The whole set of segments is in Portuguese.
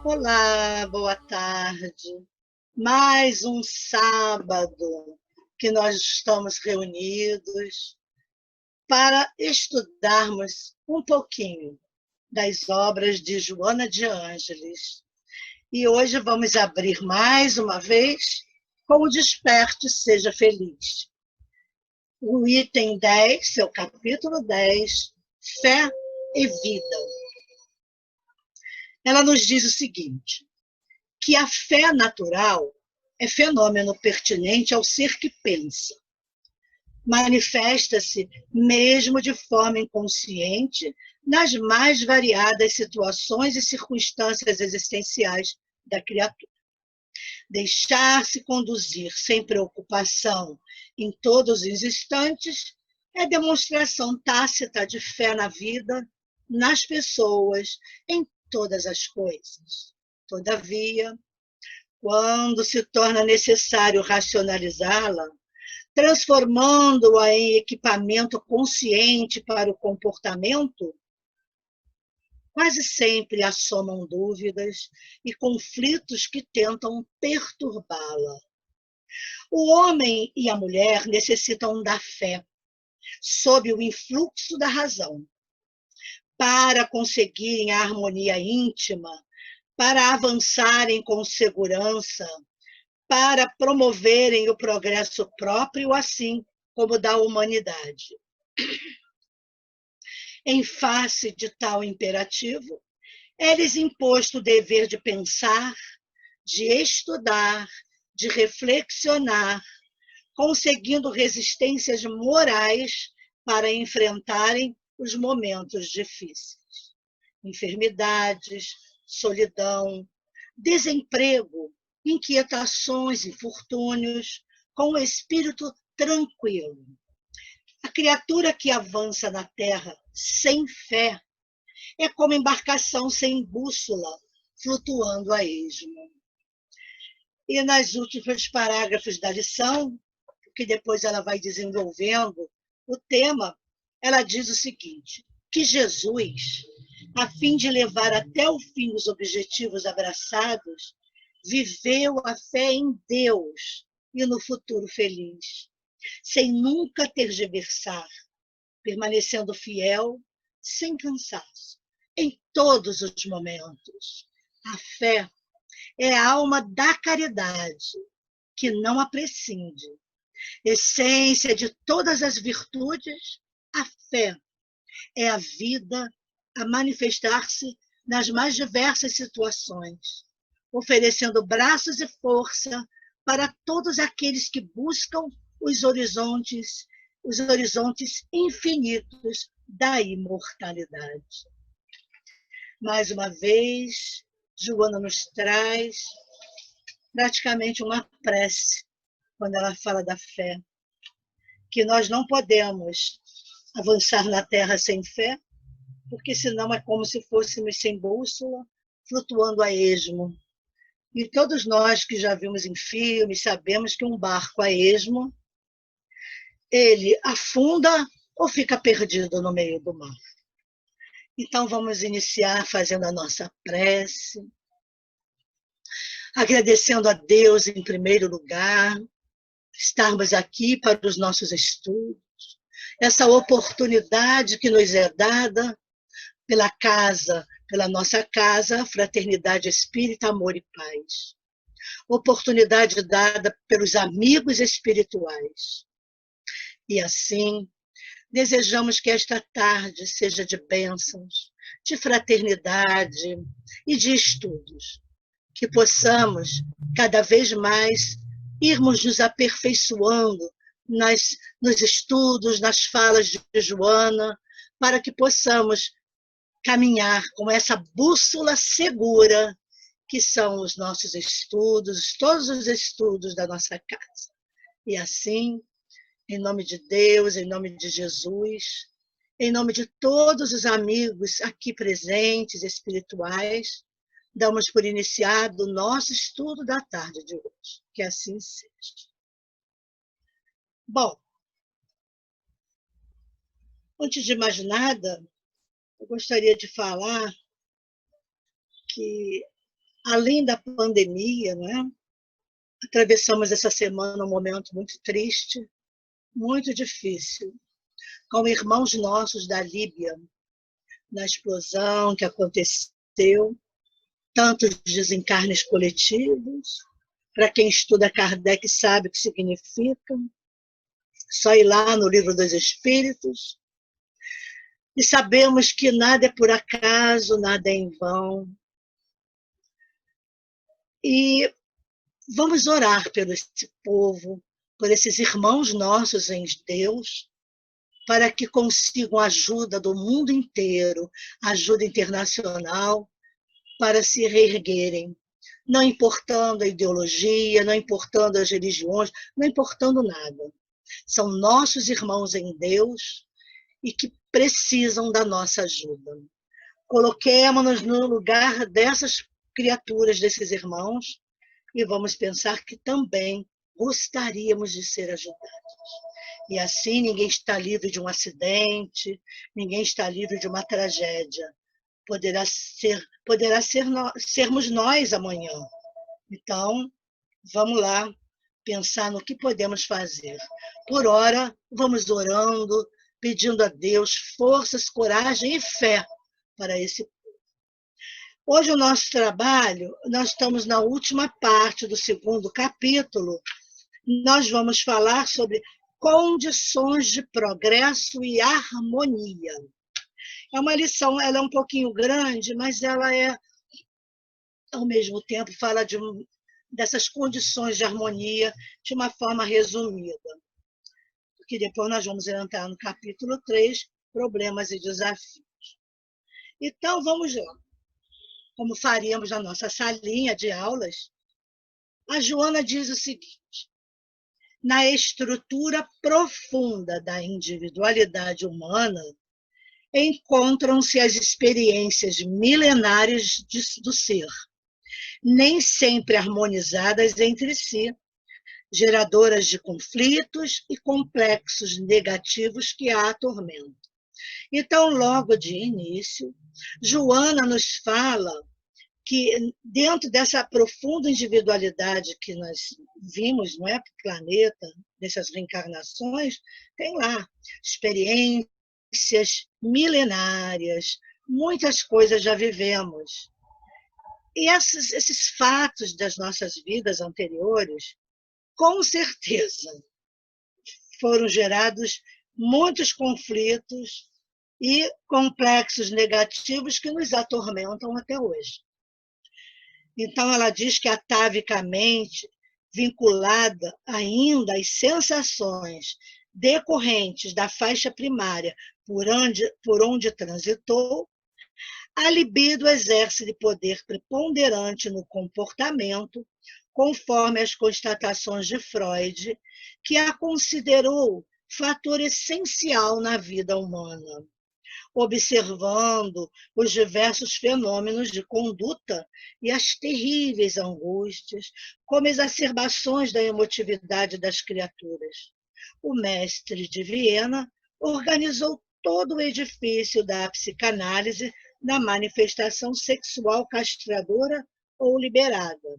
Olá, boa tarde. Mais um sábado que nós estamos reunidos para estudarmos um pouquinho das obras de Joana de Ângeles. E hoje vamos abrir mais uma vez com o Desperte, Seja Feliz. O item 10, seu capítulo 10, Fé e Vida. Ela nos diz o seguinte: que a fé natural é fenômeno pertinente ao ser que pensa. Manifesta-se, mesmo de forma inconsciente, nas mais variadas situações e circunstâncias existenciais da criatura. Deixar-se conduzir sem preocupação em todos os instantes é demonstração tácita de fé na vida, nas pessoas, em todas as coisas. Todavia, quando se torna necessário racionalizá-la, transformando-a em equipamento consciente para o comportamento, quase sempre assomam dúvidas e conflitos que tentam perturbá-la. O homem e a mulher necessitam da fé, sob o influxo da razão, para conseguirem a harmonia íntima, para avançarem com segurança, para promoverem o progresso próprio, assim como da humanidade. Em face de tal imperativo, é-lhes imposto o dever de pensar, de estudar, de reflexionar, conseguindo resistências morais para enfrentarem os momentos difíceis. Enfermidades, solidão, desemprego, inquietações, infortúnios, com o espírito tranquilo. A criatura que avança na terra sem fé é como embarcação sem bússola, flutuando a esmo. E nas últimos parágrafos da lição, que depois ela vai desenvolvendo o tema, ela diz o seguinte: que Jesus, a fim de levar até o fim os objetivos abraçados, viveu a fé em Deus e no futuro feliz, sem nunca tergiversar, permanecendo fiel, sem cansaço, em todos os momentos. A fé é a alma da caridade, que não a prescinde. Essência de todas as virtudes, a fé é a vida a manifestar-se nas mais diversas situações, oferecendo braços e força para todos aqueles que buscam os horizontes infinitos da imortalidade. Mais uma vez, Joana nos traz praticamente uma prece quando ela fala da fé, que nós não podemos avançar na Terra sem fé, porque senão é como se fôssemos sem bússola, flutuando a esmo. E todos nós que já vimos em filmes sabemos que um barco a esmo, ele afunda ou fica perdido no meio do mar. Então vamos iniciar fazendo a nossa prece, agradecendo a Deus em primeiro lugar, estarmos aqui para os nossos estudos, essa oportunidade que nos é dada pela casa, pela nossa casa, Fraternidade Espírita, Amor e Paz. Oportunidade dada pelos amigos espirituais. E assim, desejamos que esta tarde seja de bênçãos, de fraternidade e de estudos, que possamos cada vez mais irmos nos aperfeiçoando nos estudos, nas falas de Joana, para que possamos caminhar com essa bússola segura que são os nossos estudos, todos os estudos da nossa casa. E assim, em nome de Deus, em nome de Jesus, em nome de todos os amigos aqui presentes, espirituais, damos por iniciado o nosso estudo da tarde de hoje. Que assim seja. Bom, antes de mais nada, eu gostaria de falar que além da pandemia, não é? Atravessamos essa semana um momento muito triste, muito difícil, com irmãos nossos da Líbia, na explosão que aconteceu, tantos desencarnes coletivos. Para quem estuda Kardec sabe o que significa. Só ir lá no Livro dos Espíritos. E sabemos que nada é por acaso, nada é em vão. E vamos orar pelo esse povo, por esses irmãos nossos em Deus, para que consigam ajuda do mundo inteiro, ajuda internacional, para se reerguerem, não importando a ideologia, não importando as religiões, não importando nada. São nossos irmãos em Deus e que precisam da nossa ajuda. Coloquemo-nos no lugar dessas criaturas, desses irmãos, e vamos pensar que também gostaríamos de ser ajudados. E assim ninguém está livre de um acidente, ninguém está livre de uma tragédia. Sermos nós amanhã. Então, vamos lá pensar no que podemos fazer. Por hora, vamos orando, pedindo a Deus forças, coragem e fé para esse. Hoje o nosso trabalho, nós estamos na última parte do 2º capítulo. Nós vamos falar sobre condições de progresso e harmonia. É uma lição, ela é um pouquinho grande, mas ela é, ao mesmo tempo, fala dessas condições de harmonia de uma forma resumida. Porque depois nós vamos entrar no capítulo 3, problemas e desafios. Então, vamos lá. Como faríamos na nossa salinha de aulas, a Joana diz o seguinte: na estrutura profunda da individualidade humana, encontram-se as experiências milenares do ser, nem sempre harmonizadas entre si, geradoras de conflitos e complexos negativos que a atormentam. Então, logo de início, Joana nos fala que dentro dessa profunda individualidade que nós vimos, não é, planeta, dessas reencarnações, tem lá experiências milenárias, muitas coisas já vivemos. E esses fatos das nossas vidas anteriores, com certeza, foram gerados muitos conflitos e complexos negativos que nos atormentam até hoje. Então, ela diz que atavicamente vinculada ainda às sensações decorrentes da faixa primária por onde transitou, a libido exerce de poder preponderante no comportamento, conforme as constatações de Freud, que a considerou fator essencial na vida humana, observando os diversos fenômenos de conduta e as terríveis angústias, como exacerbações da emotividade das criaturas. O mestre de Viena organizou todo o edifício da psicanálise na manifestação sexual castradora ou liberada,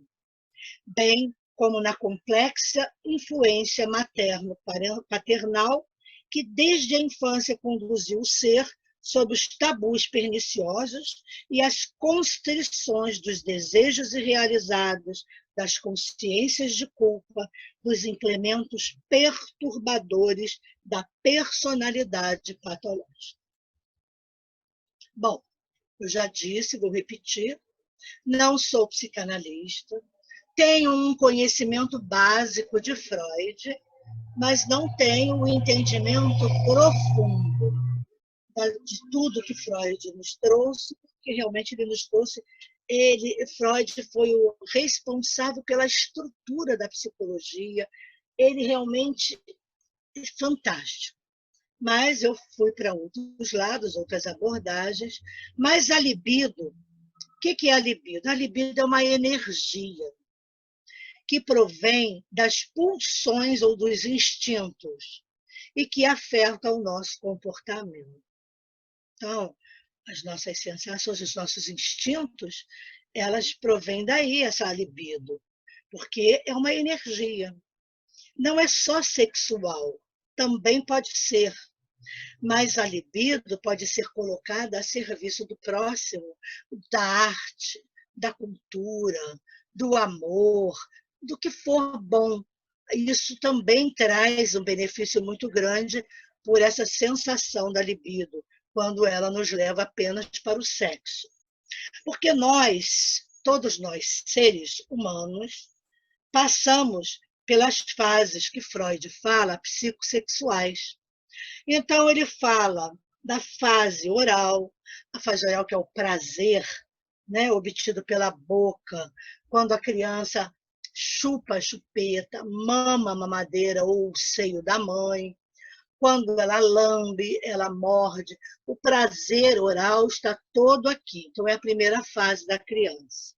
bem como na complexa influência materno-paternal que desde a infância conduziu o ser sob os tabus perniciosos e as constrições dos desejos irrealizados, das consciências de culpa, dos implementos perturbadores da personalidade patológica. Bom, eu já disse, vou repetir, não sou psicanalista, tenho um conhecimento básico de Freud, mas não tenho um entendimento profundo de tudo que Freud nos trouxe, porque realmente ele nos trouxe, Freud foi o responsável pela estrutura da psicologia, ele realmente é fantástico. Mas eu fui para outros lados, outras abordagens, mas a libido, o que é a libido? A libido é uma energia que provém das pulsões ou dos instintos e que afeta o nosso comportamento. Então, as nossas sensações, os nossos instintos, elas provêm daí, essa libido, porque é uma energia. Não é só sexual, também pode ser, mas a libido pode ser colocada a serviço do próximo, da arte, da cultura, do amor, do que for bom. Isso também traz um benefício muito grande por essa sensação da libido, quando ela nos leva apenas para o sexo. Porque nós, todos nós, seres humanos, passamos pelas fases que Freud fala, psicossexuais. Então, ele fala da fase oral, a fase oral que é o prazer, né, obtido pela boca, quando a criança chupa a chupeta, mama a mamadeira ou o seio da mãe, quando ela lambe, ela morde. O prazer oral está todo aqui. Então, é a primeira fase da criança.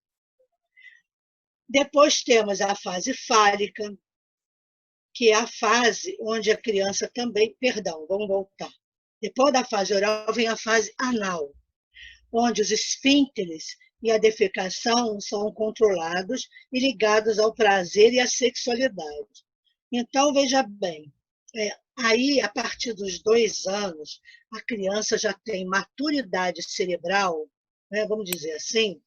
Depois temos a fase fálica, que é a fase onde a criança também... Perdão, vamos voltar. Depois da fase oral vem a fase anal, onde os esfíncteres e a defecação são controlados e ligados ao prazer e à sexualidade. Então, veja bem, aí, a partir dos 2 anos, a criança já tem maturidade cerebral, né, vamos dizer assim,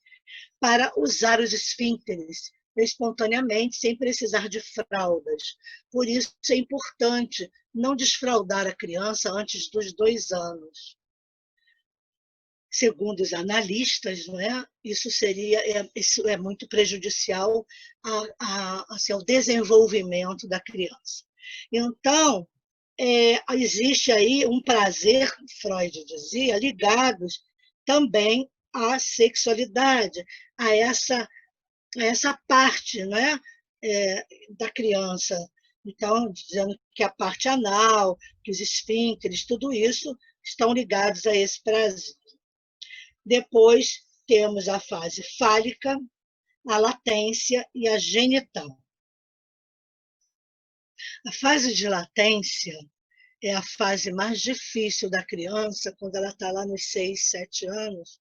para usar os esfíncteres espontaneamente, sem precisar de fraldas. Por isso é importante não desfraldar a criança antes dos 2 anos. Segundo os analistas, não é? Isso é muito prejudicial assim, ao desenvolvimento da criança. Então, existe aí um prazer, Freud dizia, ligados também à sexualidade, a essa parte, não é? Da criança. Então, dizendo que a parte anal, que os esfíncteres, tudo isso estão ligados a esse prazer. Depois temos a fase fálica, a latência e a genital. A fase de latência é a fase mais difícil da criança, quando ela está lá nos 6, 7 anos,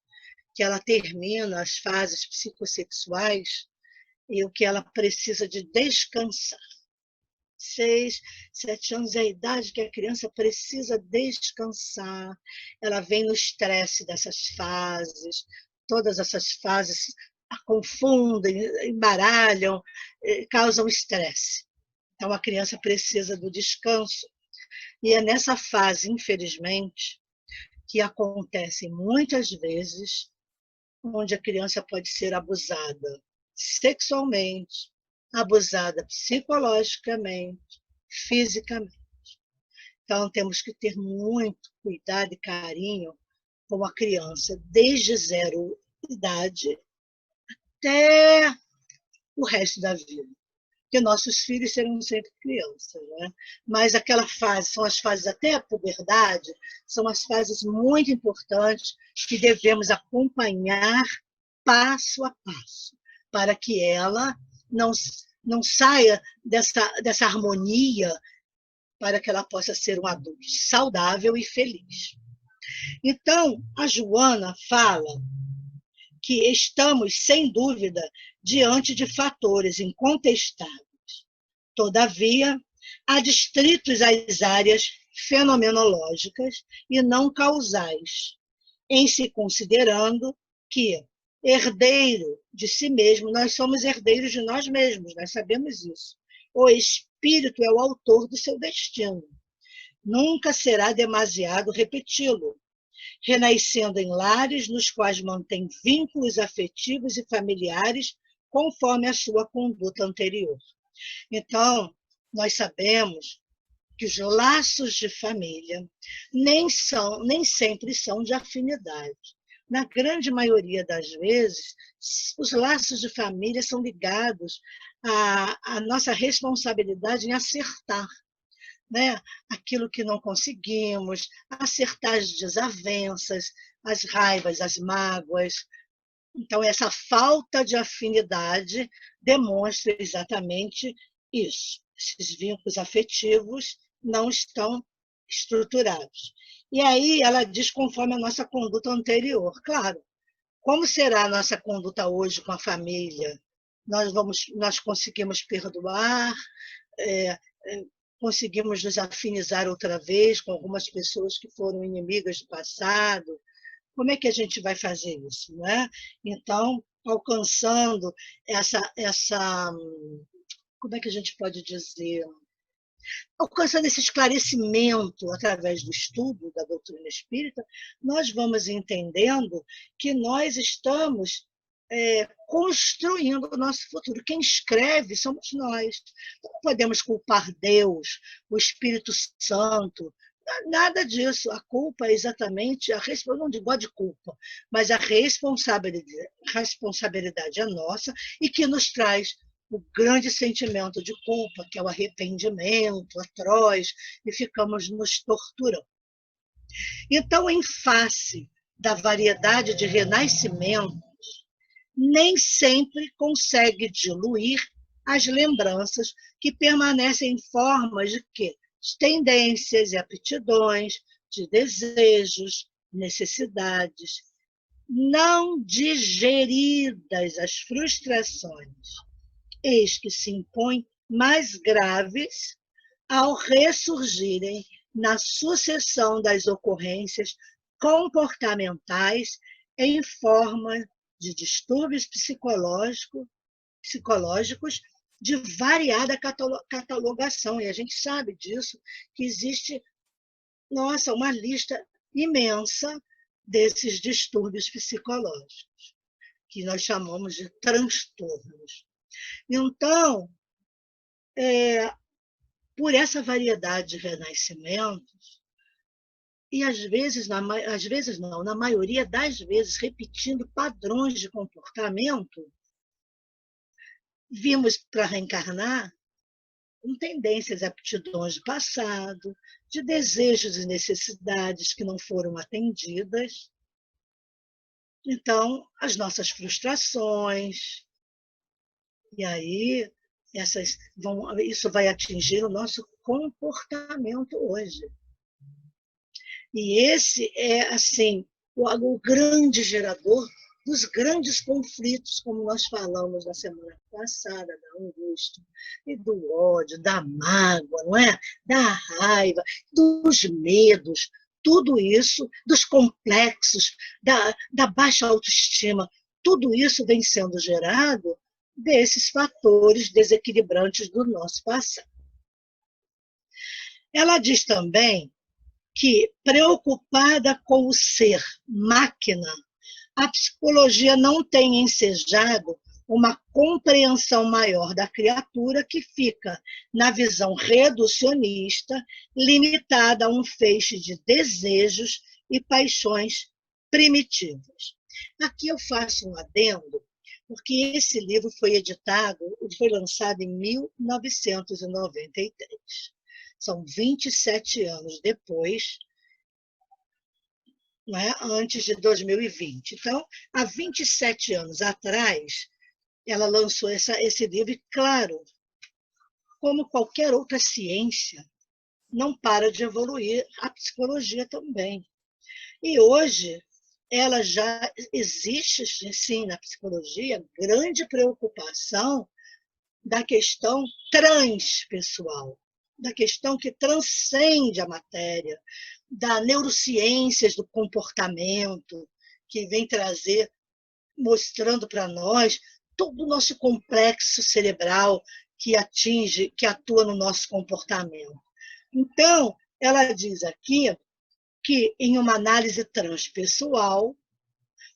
que ela termina as fases psicossexuais e o que ela precisa de descansar. 6, 7 anos é a idade que a criança precisa descansar. Ela vem no estresse dessas fases, todas essas fases a confundem, embaralham, causam estresse. Então, a criança precisa do descanso. E é nessa fase, infelizmente, que acontece muitas vezes onde a criança pode ser abusada sexualmente, abusada psicologicamente, fisicamente. Então, temos que ter muito cuidado e carinho com a criança, desde 0 idade até o resto da vida. Porque nossos filhos serão sempre crianças, né? Mas aquela fase, são as fases até a puberdade, são as fases muito importantes que devemos acompanhar passo a passo, para que ela não saia dessa harmonia, para que ela possa ser um adulto saudável e feliz. Então, a Joana fala que estamos, sem dúvida, diante de fatores incontestáveis. Todavia, há distritos às áreas fenomenológicas e não causais, em se considerando que, herdeiro de si mesmo, nós somos herdeiros de nós mesmos, nós sabemos isso. O espírito é o autor do seu destino. Nunca será demasiado repeti-lo, renascendo em lares nos quais mantém vínculos afetivos e familiares conforme a sua conduta anterior. Então, nós sabemos que os laços de família nem sempre são de afinidade. Na grande maioria das vezes, os laços de família são ligados à nossa responsabilidade em acertar, né? Aquilo que não conseguimos, acertar as desavenças, as raivas, as mágoas. Então, essa falta de afinidade demonstra exatamente isso. Esses vínculos afetivos não estão estruturados. E aí ela diz conforme a nossa conduta anterior. Claro, Como será a nossa conduta hoje com a família? Nós conseguimos perdoar? É, conseguimos nos afinizar outra vez com algumas pessoas que foram inimigas do passado? Como é que a gente vai fazer isso, né? Então, alcançando essa, como é que a gente pode dizer? Alcançando esse esclarecimento através do estudo da doutrina espírita, nós vamos entendendo que nós estamos construindo o nosso futuro. Quem escreve somos nós. Não podemos culpar Deus, o Espírito Santo, nada disso. A culpa é exatamente, eu não digo de culpa, mas a responsabilidade é nossa e que nos traz o grande sentimento de culpa, que é o arrependimento atroz, e ficamos nos torturando. Então, em face da variedade de renascimentos, nem sempre consegue diluir as lembranças que permanecem em formas de quê? De tendências e aptidões, de desejos, necessidades, não digeridas as frustrações, eis que se impõem mais graves ao ressurgirem na sucessão das ocorrências comportamentais em forma de distúrbios psicológicos de variada catalogação. E a gente sabe disso, que existe, nossa, uma lista imensa desses distúrbios psicológicos, que nós chamamos de transtornos. Então, por essa variedade de renascimentos, e às vezes não, na maioria das vezes, repetindo padrões de comportamento, vimos para reencarnar com tendências e aptidões do passado, de desejos e necessidades que não foram atendidas. Então, as nossas frustrações, e aí isso vai atingir o nosso comportamento hoje. E esse é, assim, o grande gerador dos grandes conflitos, como nós falamos na semana passada, da angústia e do ódio, da mágoa, não é? Da raiva, dos medos, tudo isso, dos complexos, da baixa autoestima, tudo isso vem sendo gerado desses fatores desequilibrantes do nosso passado. Ela diz também que, preocupada com o ser máquina, a psicologia não tem ensejado uma compreensão maior da criatura que fica, na visão reducionista, limitada a um feixe de desejos e paixões primitivas. Aqui eu faço um adendo, porque esse livro foi lançado em 1993. São 27 anos depois, não é? Antes de 2020. Então, há 27 anos atrás, ela lançou esse livro, e, claro, como qualquer outra ciência, não para de evoluir, a psicologia também. E hoje, ela já existe, sim, na psicologia, grande preocupação da questão transpessoal, da questão que transcende a matéria, da neurociências do comportamento, que vem trazer, mostrando para nós todo o nosso complexo cerebral que atua no nosso comportamento. Então, ela diz aqui que, em uma análise transpessoal,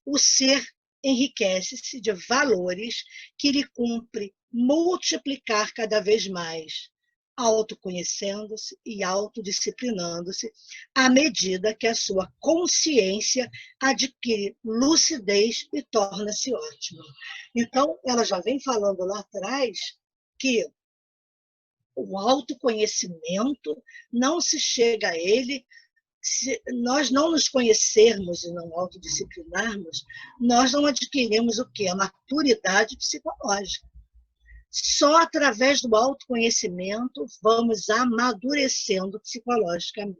o ser enriquece-se de valores que lhe cumpre multiplicar cada vez mais, autoconhecendo-se e autodisciplinando-se à medida que a sua consciência adquire lucidez e torna-se ótima. Então, ela já vem falando lá atrás que o autoconhecimento não se chega a ele se nós não nos conhecermos e não autodisciplinarmos, nós não adquirimos o quê? A maturidade psicológica. Só através do autoconhecimento vamos amadurecendo psicologicamente.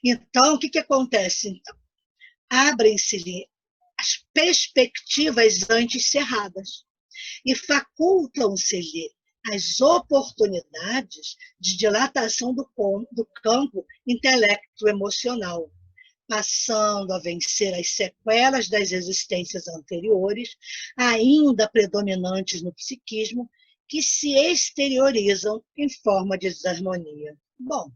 Então, o que acontece? Então, abrem-se-lhe as perspectivas antes cerradas e facultam-se-lhe as oportunidades de dilatação do campo intelecto-emocional, passando a vencer as sequelas das existências anteriores, ainda predominantes no psiquismo, que se exteriorizam em forma de desarmonia. Bom,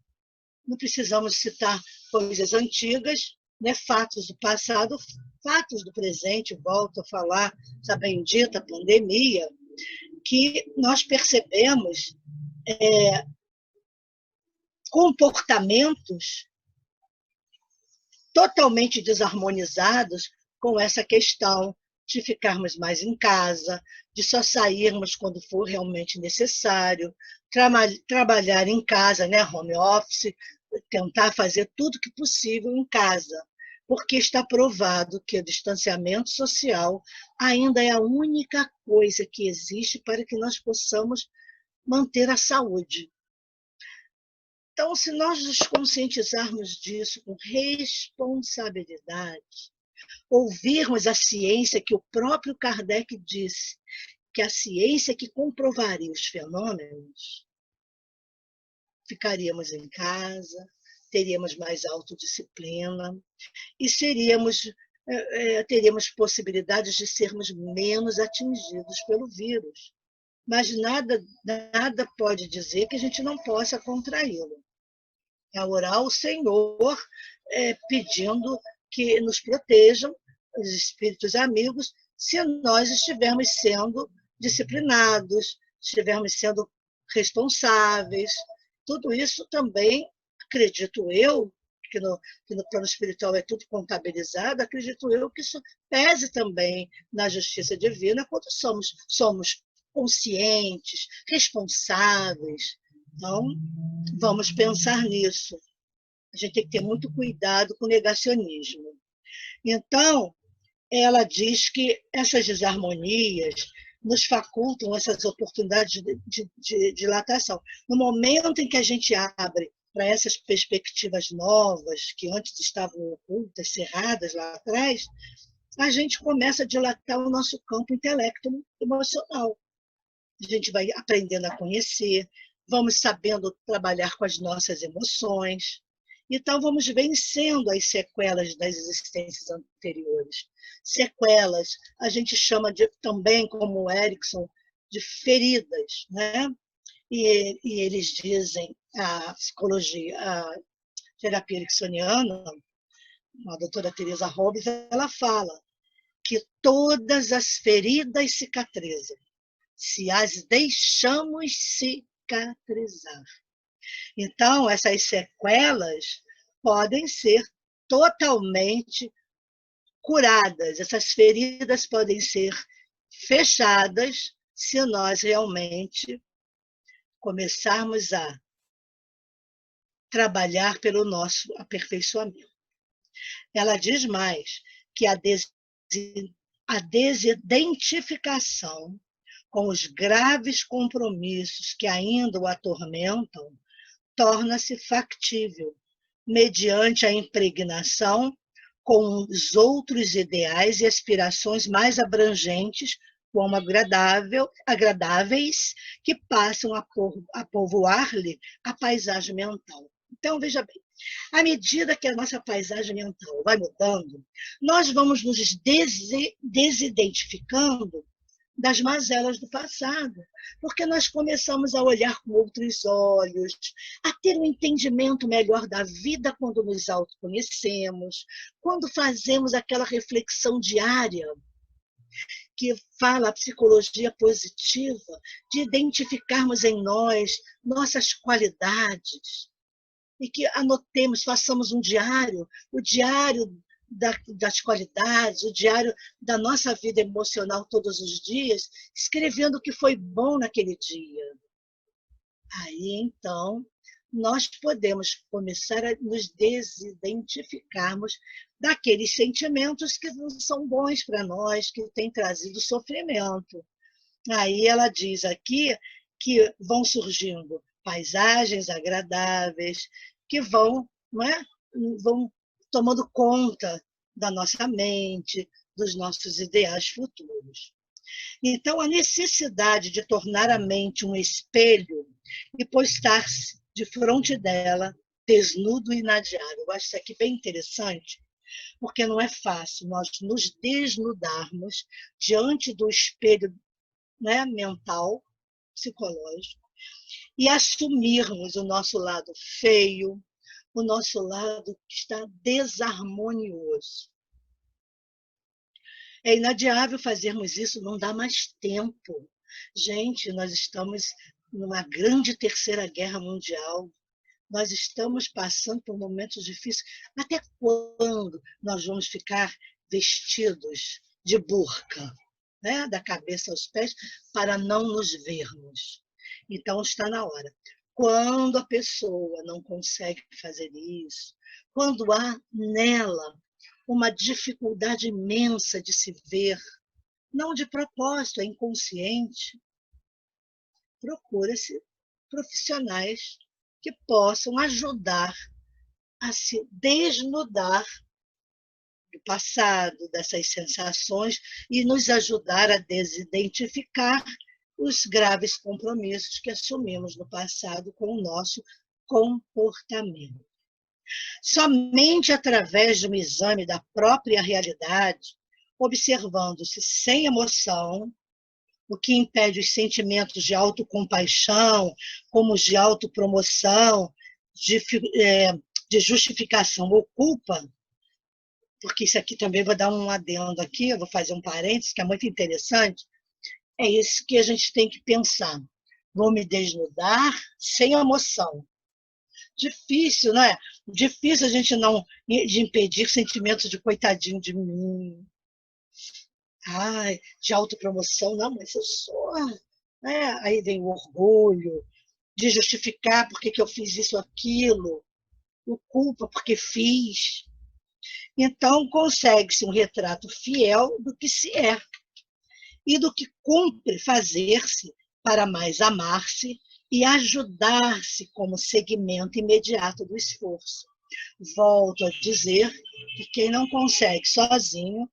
não precisamos citar coisas antigas, né, fatos do passado, fatos do presente, volto a falar, essa bendita pandemia, que nós percebemos comportamentos totalmente desarmonizados com essa questão de ficarmos mais em casa, de só sairmos quando for realmente necessário, trabalhar em casa, né, home office, tentar fazer tudo que possível em casa, porque está provado que o distanciamento social ainda é a única coisa que existe para que nós possamos manter a saúde. Então, se nós nos conscientizarmos disso com responsabilidade, ouvirmos a ciência, que o próprio Kardec disse, que a ciência que comprovaria os fenômenos, ficaríamos em casa, teríamos mais autodisciplina e teríamos possibilidades de sermos menos atingidos pelo vírus. Mas nada pode dizer que a gente não possa contraí-lo. É orar ao Senhor pedindo que nos protejam, os espíritos amigos, se nós estivermos sendo disciplinados, estivermos sendo responsáveis. Tudo isso também, acredito eu, que no plano espiritual é tudo contabilizado, acredito eu que isso pese também na justiça divina quando somos conscientes, responsáveis. Então, vamos pensar nisso. A gente tem que ter muito cuidado com o negacionismo. Então, ela diz que essas desarmonias nos facultam essas oportunidades de dilatação. No momento em que a gente abre para essas perspectivas novas, que antes estavam ocultas, cerradas lá atrás, a gente começa a dilatar o nosso campo intelecto-emocional. A gente vai aprendendo a conhecer, vamos sabendo trabalhar com as nossas emoções. Então, vamos vencendo as sequelas das existências anteriores. Sequelas, a gente chama também, como o Erickson, de feridas, né? E eles dizem, a psicologia, a terapia ericksoniana, a doutora Teresa Hobbes, ela fala que todas as feridas cicatrizam, se as deixamos cicatrizar. Então, essas sequelas podem ser totalmente curadas, essas feridas podem ser fechadas se nós realmente começarmos a trabalhar pelo nosso aperfeiçoamento. Ela diz mais que a desidentificação com os graves compromissos que ainda o atormentam torna-se factível, mediante a impregnação com os outros ideais e aspirações mais abrangentes, como agradáveis, que passam a povoar-lhe a paisagem mental. Então, veja bem, à medida que a nossa paisagem mental vai mudando, nós vamos nos desidentificando das mazelas do passado, porque nós começamos a olhar com outros olhos, a ter um entendimento melhor da vida quando nos autoconhecemos, quando fazemos aquela reflexão diária que fala a psicologia positiva, de identificarmos em nós nossas qualidades, e que anotemos, façamos um diário, o diário das qualidades, o diário da nossa vida emocional todos os dias, escrevendo o que foi bom naquele dia. Aí, então, nós podemos começar a nos desidentificarmos daqueles sentimentos que não são bons para nós, que têm trazido sofrimento. Aí ela diz aqui que vão surgindo paisagens agradáveis, que vão, não é? Vão tomando conta da nossa mente, dos nossos ideais futuros. Então, a necessidade de tornar a mente um espelho e postar-se de frente dela, desnudo e inadiável. Eu acho isso aqui bem interessante, porque não é fácil nós nos desnudarmos diante do espelho, né, mental, psicológico, e assumirmos o nosso lado feio, o nosso lado que está desarmonioso. É inadiável fazermos isso, não dá mais tempo. Gente, nós estamos numa grande terceira guerra mundial. Nós estamos passando por momentos difíceis. Até quando nós vamos ficar vestidos de burca, né? Da cabeça aos pés, para não nos vermos? Então, está na hora. Quando a pessoa não consegue fazer isso, quando há nela uma dificuldade imensa de se ver, não de propósito, é inconsciente, procura-se profissionais que possam ajudar a se desnudar do passado, dessas sensações, e nos ajudar a desidentificar os graves compromissos que assumimos no passado com o nosso comportamento. Somente através de um exame da própria realidade, observando-se sem emoção, o que impede os sentimentos de autocompaixão, como os de autopromoção, de justificação ou culpa, porque isso aqui também vou dar um adendo aqui, eu vou fazer um parênteses, que é muito interessante, é isso que a gente tem que pensar. Vou me desnudar sem emoção. Difícil, não é? Difícil a gente não de impedir sentimentos de coitadinho de mim, ai, de autopromoção, não, mas eu sou. Né? Aí vem o orgulho de justificar por que eu fiz isso ou aquilo, o culpa porque fiz. Então, consegue-se um retrato fiel do que se é e do que cumpre fazer-se para mais amar-se e ajudar-se como segmento imediato do esforço. Volto a dizer que quem não consegue sozinho,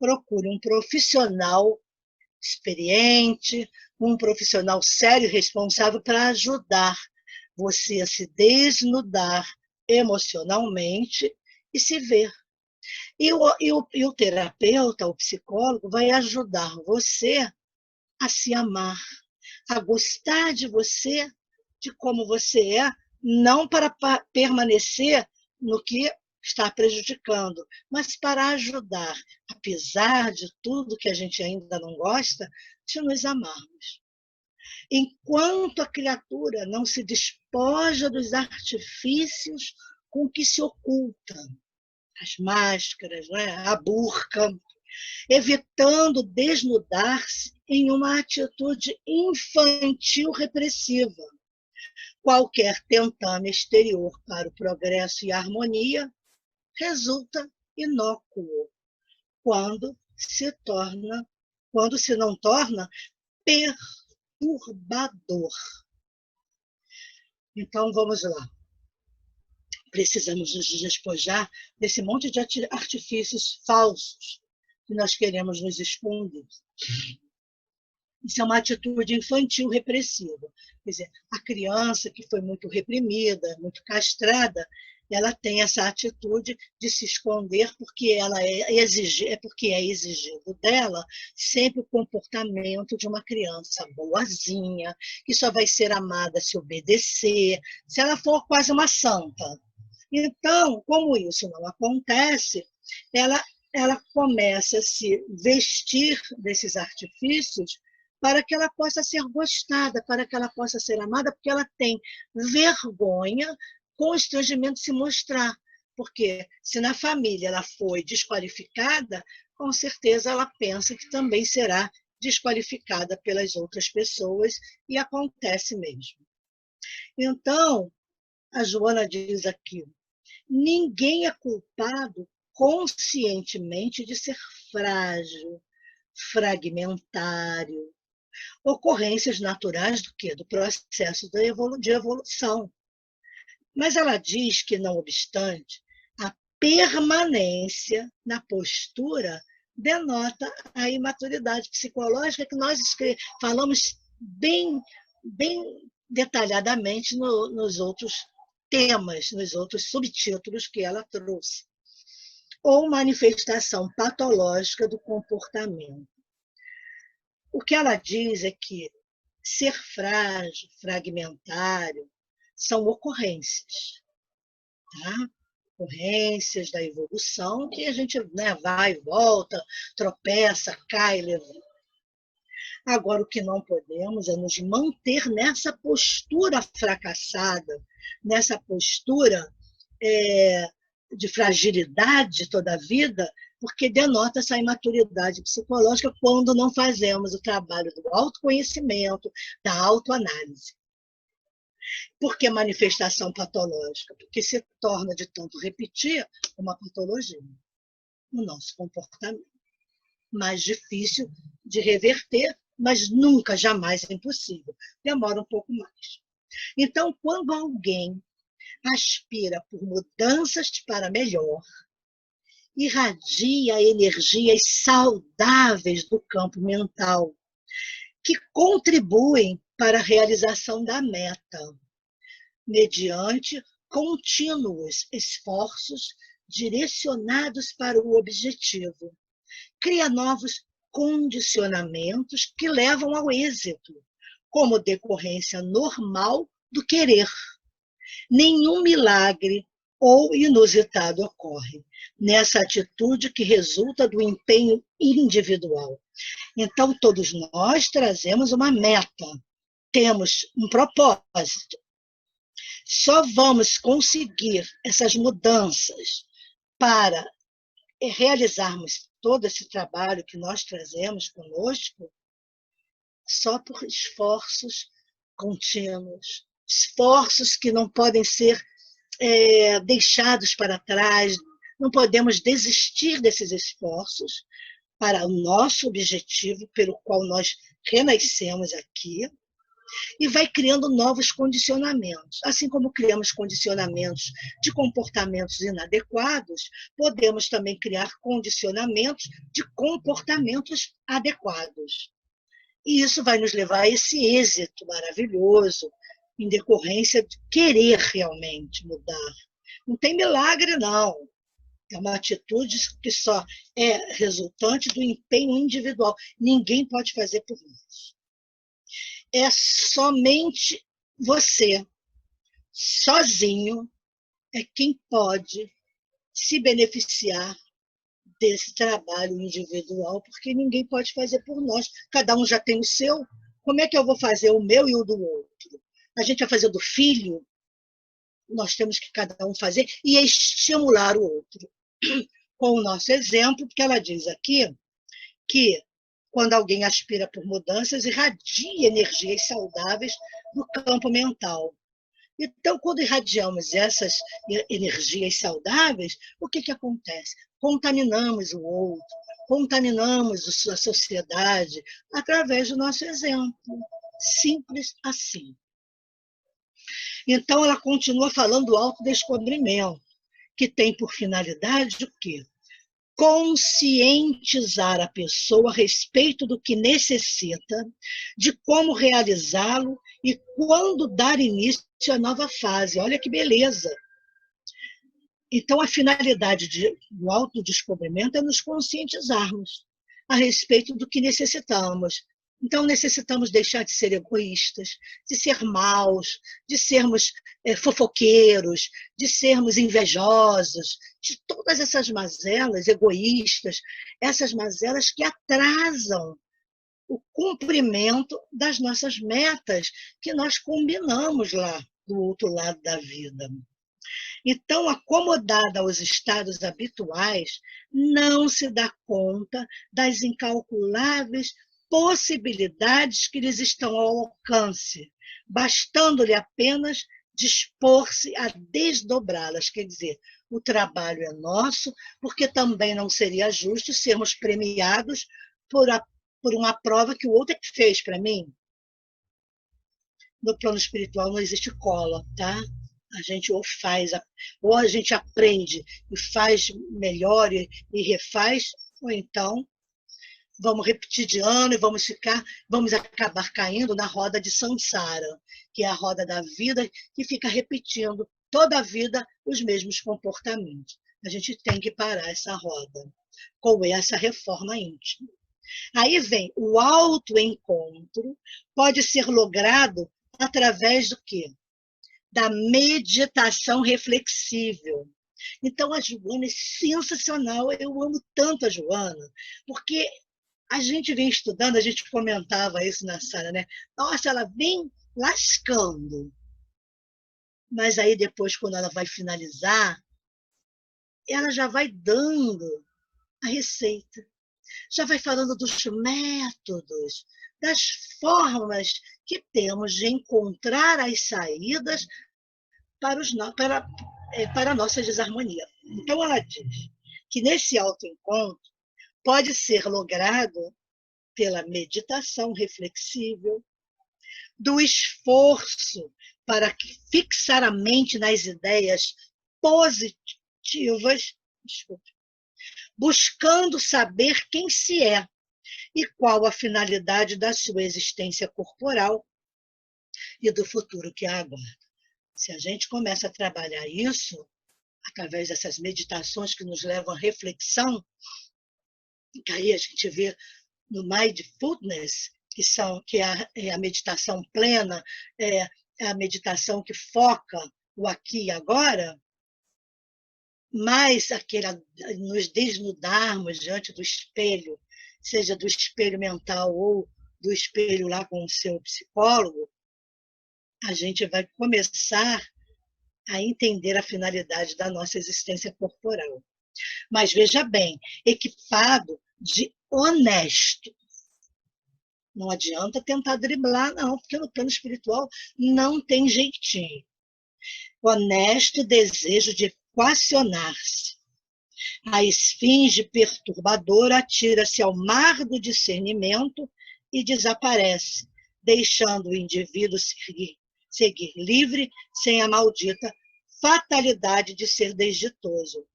procure um profissional experiente, um profissional sério e responsável para ajudar você a se desnudar emocionalmente e se ver. E o terapeuta, o psicólogo, vai ajudar você a se amar, a gostar de você, de como você é, não para permanecer no que está prejudicando, mas para ajudar, apesar de tudo que a gente ainda não gosta, de nos amarmos. Enquanto a criatura não se despoja dos artifícios com que se oculta, as máscaras, né? A burca, evitando desnudar-se em uma atitude infantil repressiva. Qualquer tentame exterior para o progresso e a harmonia resulta inócuo quando se não torna perturbador. Então, vamos lá. Precisamos nos despojar desse monte de artifícios falsos que nós queremos nos esconder. Isso é uma atitude infantil repressiva. Quer dizer, a criança que foi muito reprimida, muito castrada, ela tem essa atitude de se esconder porque porque é exigido dela sempre o comportamento de uma criança boazinha, que só vai ser amada se obedecer, se ela for quase uma santa. Então, como isso não acontece, ela começa a se vestir desses artifícios para que ela possa ser gostada, para que ela possa ser amada, porque ela tem vergonha, constrangimento de se mostrar. Porque se na família ela foi desqualificada, com certeza ela pensa que também será desqualificada pelas outras pessoas, e acontece mesmo. Então, a Joana diz aqui, ninguém é culpado conscientemente de ser frágil, fragmentário, ocorrências naturais do quê? Do processo de evolução. Mas ela diz que, não obstante, a permanência na postura denota a imaturidade psicológica que nós falamos bem detalhadamente nos outros temas, nos outros subtítulos que ela trouxe. Ou manifestação patológica do comportamento. O que ela diz é que ser frágil, fragmentário, são ocorrências, tá? Ocorrências da evolução que a gente, né, vai e volta, tropeça, cai, levanta. Agora, o que não podemos é nos manter nessa postura fracassada, nessa postura de fragilidade toda a vida, porque denota essa imaturidade psicológica quando não fazemos o trabalho do autoconhecimento, da autoanálise. Por que manifestação patológica? Porque se torna, de tanto repetir, uma patologia no nosso comportamento. Mais difícil de reverter, mas nunca, jamais é impossível. Demora um pouco mais. Então, quando alguém aspira por mudanças para melhor, irradia energias saudáveis do campo mental, que contribuem para a realização da meta, mediante contínuos esforços direcionados para o objetivo. Cria novos condicionamentos que levam ao êxito, como decorrência normal do querer. Nenhum milagre ou inusitado ocorre nessa atitude que resulta do empenho individual. Então, todos nós trazemos uma meta, temos um propósito. Só vamos conseguir essas mudanças para realizarmos todo esse trabalho que nós trazemos conosco só por esforços contínuos, esforços que não podem ser deixados para trás, não podemos desistir desses esforços para o nosso objetivo, pelo qual nós renascemos aqui, e vai criando novos condicionamentos. Assim como criamos condicionamentos de comportamentos inadequados, podemos também criar condicionamentos de comportamentos adequados. E isso vai nos levar a esse êxito maravilhoso, em decorrência de querer realmente mudar. Não tem milagre, não. É uma atitude que só é resultante do empenho individual. Ninguém pode fazer por nós. É somente você, sozinho, é quem pode se beneficiar desse trabalho individual, porque ninguém pode fazer por nós. Cada um já tem o seu. Como é que eu vou fazer o meu e o do outro? A gente vai fazer do filho? Nós temos que cada um fazer e estimular o outro. Com o nosso exemplo, porque ela diz aqui que quando alguém aspira por mudanças, irradia energias saudáveis no campo mental. Então, quando irradiamos essas energias saudáveis, o que acontece? Contaminamos o outro, contaminamos a sociedade através do nosso exemplo. Simples assim. Então, ela continua falando do autodescobrimento, que tem por finalidade o quê? Conscientizar a pessoa a respeito do que necessita, de como realizá-lo e quando dar início à nova fase. Olha que beleza! Então, a finalidade do autodescobrimento é nos conscientizarmos a respeito do que necessitamos. Então, necessitamos deixar de ser egoístas, de ser maus, de sermos fofoqueiros, de sermos invejosos, de todas essas mazelas egoístas, essas mazelas que atrasam o cumprimento das nossas metas que nós combinamos lá do outro lado da vida. Então, acomodada aos estados habituais, não se dá conta das incalculáveis possibilidades que lhes estão ao alcance, bastando-lhe apenas dispor-se a desdobrá-las. Quer dizer, o trabalho é nosso, porque também não seria justo sermos premiados por uma prova que o outro é que fez para mim. No plano espiritual não existe cola, tá? A gente ou a gente aprende e faz melhor e refaz, ou então vamos repetir de ano e vamos acabar caindo na roda de samsara, que é a roda da vida que fica repetindo toda a vida os mesmos comportamentos. A gente tem que parar essa roda com essa reforma íntima. Aí vem o autoencontro, pode ser logrado através do quê? Da meditação reflexível. Então, a Joana é sensacional, eu amo tanto a Joana, porque a gente vem estudando, a gente comentava isso na sala, né? Nossa, ela vem lascando. Mas aí depois, quando ela vai finalizar, ela já vai dando a receita. Já vai falando dos métodos, das formas que temos de encontrar as saídas para a nossa desarmonia. Então, ela diz que nesse autoencontro pode ser logrado pela meditação reflexível, do esforço para fixar a mente nas ideias positivas, buscando saber quem se é e qual a finalidade da sua existência corporal e do futuro que a aguarda. Se a gente começa a trabalhar isso, através dessas meditações que nos levam à reflexão, que aí a gente vê no Mindfulness, que é a meditação plena, é a meditação que foca o aqui e agora, mais nos desnudarmos diante do espelho, seja do espelho mental ou do espelho lá com o seu psicólogo, a gente vai começar a entender a finalidade da nossa existência corporal. Mas veja bem, equipado de honesto. Não adianta tentar driblar, não, porque no plano espiritual não tem jeitinho. Honesto desejo de equacionar-se. A esfinge perturbadora atira-se ao mar do discernimento e desaparece, deixando o indivíduo seguir livre, sem a maldita fatalidade de ser desditoso.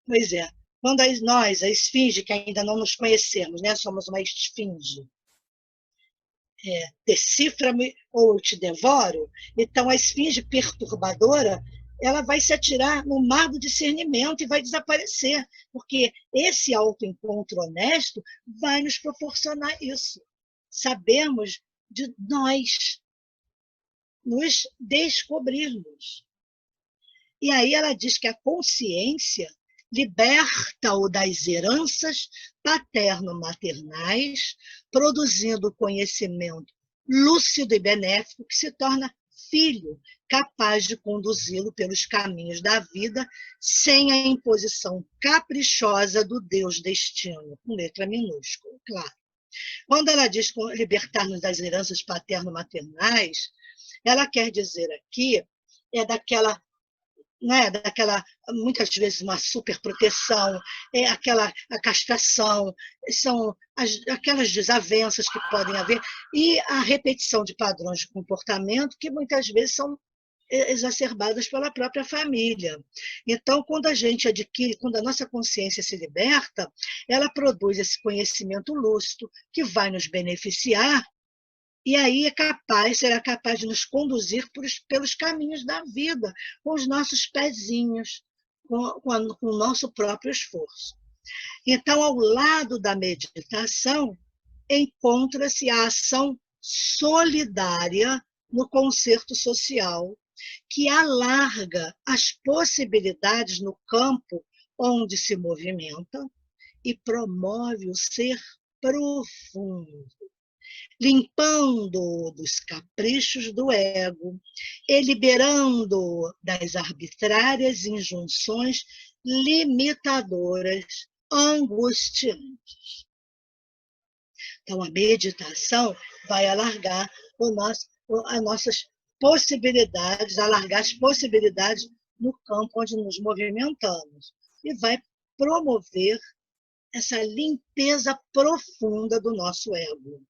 Pois é, quando nós, a esfinge, que ainda não nos conhecemos, né, somos uma esfinge, decifra-me ou eu te devoro, então a esfinge perturbadora ela vai se atirar no mar do discernimento e vai desaparecer, porque esse autoencontro honesto vai nos proporcionar isso. Sabermos de nós, nos descobrirmos. E aí ela diz que a consciência liberta-o das heranças paterno-maternais, produzindo conhecimento lúcido e benéfico que se torna filho, capaz de conduzi-lo pelos caminhos da vida sem a imposição caprichosa do Deus destino, com letra minúscula, claro. Quando ela diz libertar-nos das heranças paterno-maternais, ela quer dizer aqui daquela, né, daquela, muitas vezes, uma superproteção, a castração, são aquelas desavenças que podem haver, e a repetição de padrões de comportamento que muitas vezes são exacerbadas pela própria família. Então, quando a gente adquire, quando a nossa consciência se liberta, ela produz esse conhecimento lúcido que vai nos beneficiar e aí será capaz de nos conduzir pelos caminhos da vida, com os nossos pezinhos, com o nosso próprio esforço. Então, ao lado da meditação, encontra-se a ação solidária no concerto social, que alarga as possibilidades no campo onde se movimenta e promove o ser profundo, limpando-o dos caprichos do ego e liberando-o das arbitrárias injunções limitadoras, angustiantes. Então, a meditação vai alargar as nossas possibilidades, alargar as possibilidades no campo onde nos movimentamos e vai promover essa limpeza profunda do nosso ego.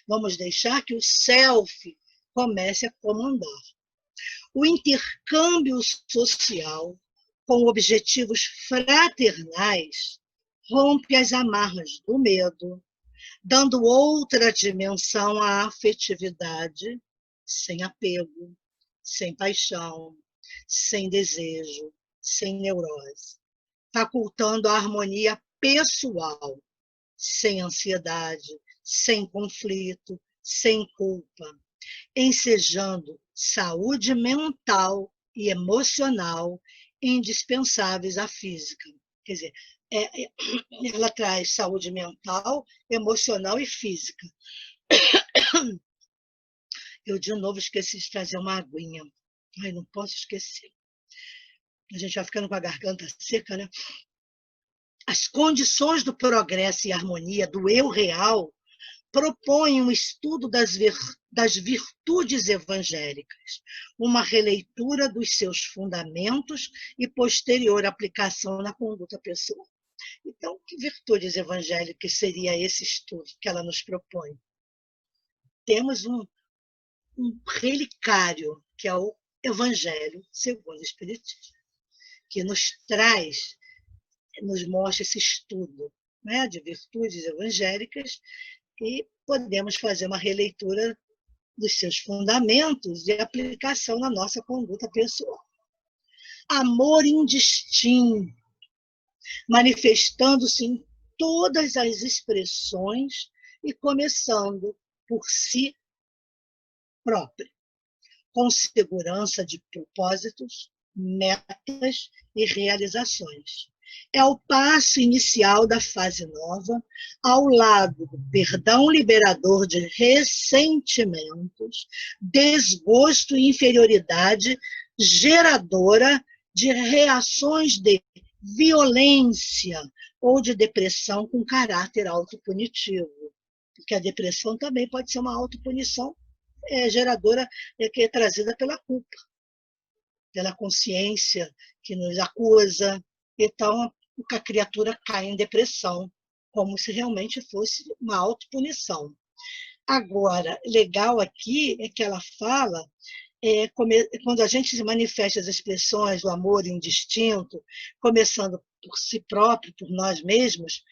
Vamos deixar que o self comece a comandar. O intercâmbio social com objetivos fraternais rompe as amarras do medo, dando outra dimensão à afetividade, sem apego, sem paixão, sem desejo, sem neurose, facultando a harmonia pessoal, sem ansiedade, sem conflito, sem culpa, ensejando saúde mental e emocional indispensáveis à física. Quer dizer, ela traz saúde mental, emocional e física. Eu, de novo, esqueci de trazer uma aguinha. Ai, não posso esquecer. A gente vai ficando com a garganta seca, né? As condições do progresso e harmonia do eu real propõem um estudo das virtudes evangélicas, uma releitura dos seus fundamentos e posterior aplicação na conduta pessoal. Então, que virtudes evangélicas seria esse estudo que ela nos propõe? Temos um relicário, que é o Evangelho segundo o Espiritismo, que nos traz, nos mostra esse estudo, né, de virtudes evangélicas, e podemos fazer uma releitura dos seus fundamentos e aplicação na nossa conduta pessoal. Amor indistinto, manifestando-se em todas as expressões e começando por si próprio, com segurança de propósitos, metas e realizações. É o passo inicial da fase nova, ao lado do perdão liberador de ressentimentos, desgosto e inferioridade, geradora de reações de violência ou de depressão com caráter autopunitivo. Porque a depressão também pode ser uma autopunição geradora, que é trazida pela culpa, pela consciência que nos acusa. Então, a criatura cai em depressão, como se realmente fosse uma autopunição. Agora, legal aqui é que ela fala, quando a gente manifesta as expressões do amor indistinto, começando por si próprio, por nós mesmos,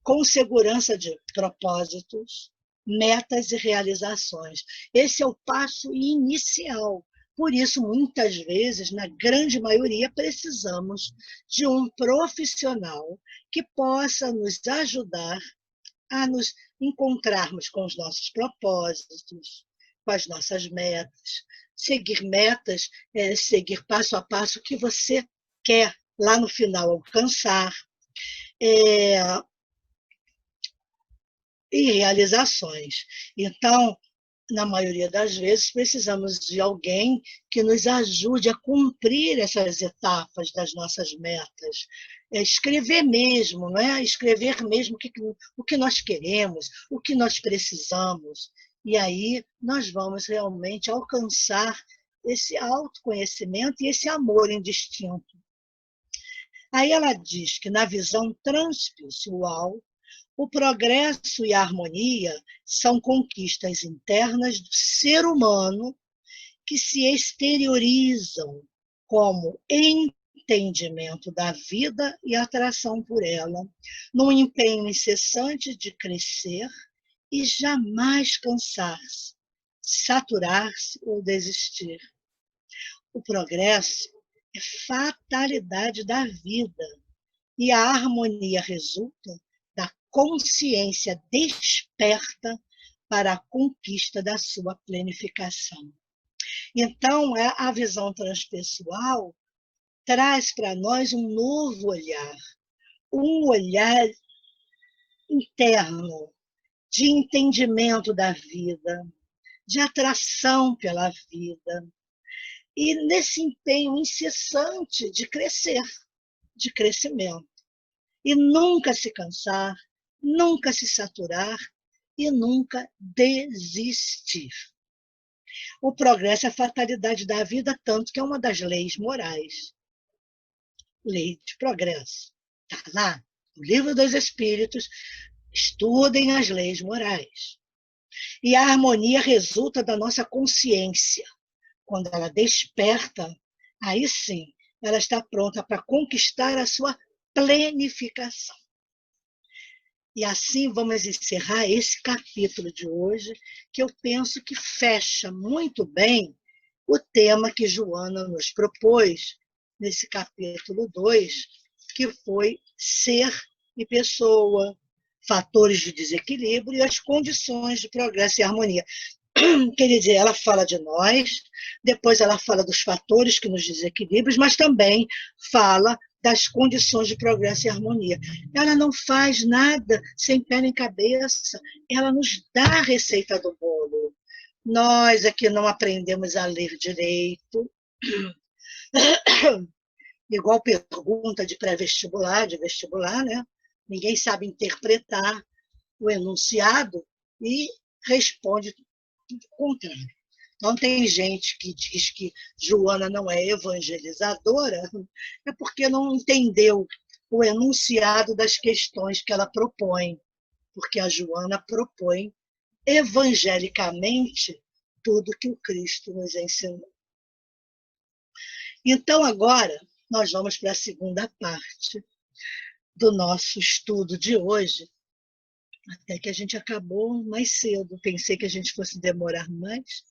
com segurança de propósitos, metas e realizações. Esse é o passo inicial. Por isso, muitas vezes, na grande maioria, precisamos de um profissional que possa nos ajudar a nos encontrarmos com os nossos propósitos, com as nossas metas. Seguir metas, seguir passo a passo o que você quer lá no final alcançar. E realizações. Então, na maioria das vezes, precisamos de alguém que nos ajude a cumprir essas etapas das nossas metas. Escrever mesmo, né? Escrever mesmo o que nós queremos, o que nós precisamos. E aí nós vamos realmente alcançar esse autoconhecimento e esse amor indistinto. Aí ela diz que, na visão transpessoal, o progresso e a harmonia são conquistas internas do ser humano que se exteriorizam como entendimento da vida e atração por ela, num empenho incessante de crescer e jamais cansar-se, saturar-se ou desistir. O progresso é fatalidade da vida e a harmonia resulta da consciência desperta para a conquista da sua planificação. Então, a visão transpessoal traz para nós um novo olhar, um olhar interno, de entendimento da vida, de atração pela vida, e nesse empenho incessante de crescer, de crescimento, e nunca se cansar, nunca se saturar e nunca desistir. O progresso é a fatalidade da vida, tanto que é uma das leis morais. Lei de progresso. Está lá, no Livro dos Espíritos, estudem as leis morais. E a harmonia resulta da nossa consciência, quando ela desperta, aí sim, ela está pronta para conquistar a sua plenificação. E assim vamos encerrar esse capítulo de hoje, que eu penso que fecha muito bem o tema que Joana nos propôs nesse capítulo 2, que foi ser e pessoa, fatores de desequilíbrio e as condições de progresso e harmonia. Quer dizer, ela fala de nós, depois ela fala dos fatores que nos desequilibram, mas também fala das condições de progresso e harmonia. Ela não faz nada sem pé nem cabeça, ela nos dá a receita do bolo. Nós aqui não aprendemos a ler direito, igual pergunta de pré-vestibular, de vestibular, né? Ninguém sabe interpretar o enunciado e responde tudo o contrário. Então, tem gente que diz que Joana não é evangelizadora, é porque não entendeu o enunciado das questões que ela propõe, porque a Joana propõe evangelicamente tudo que o Cristo nos ensinou. Então, agora, nós vamos para a segunda parte do nosso estudo de hoje, até que a gente acabou mais cedo. Pensei que a gente fosse demorar mais,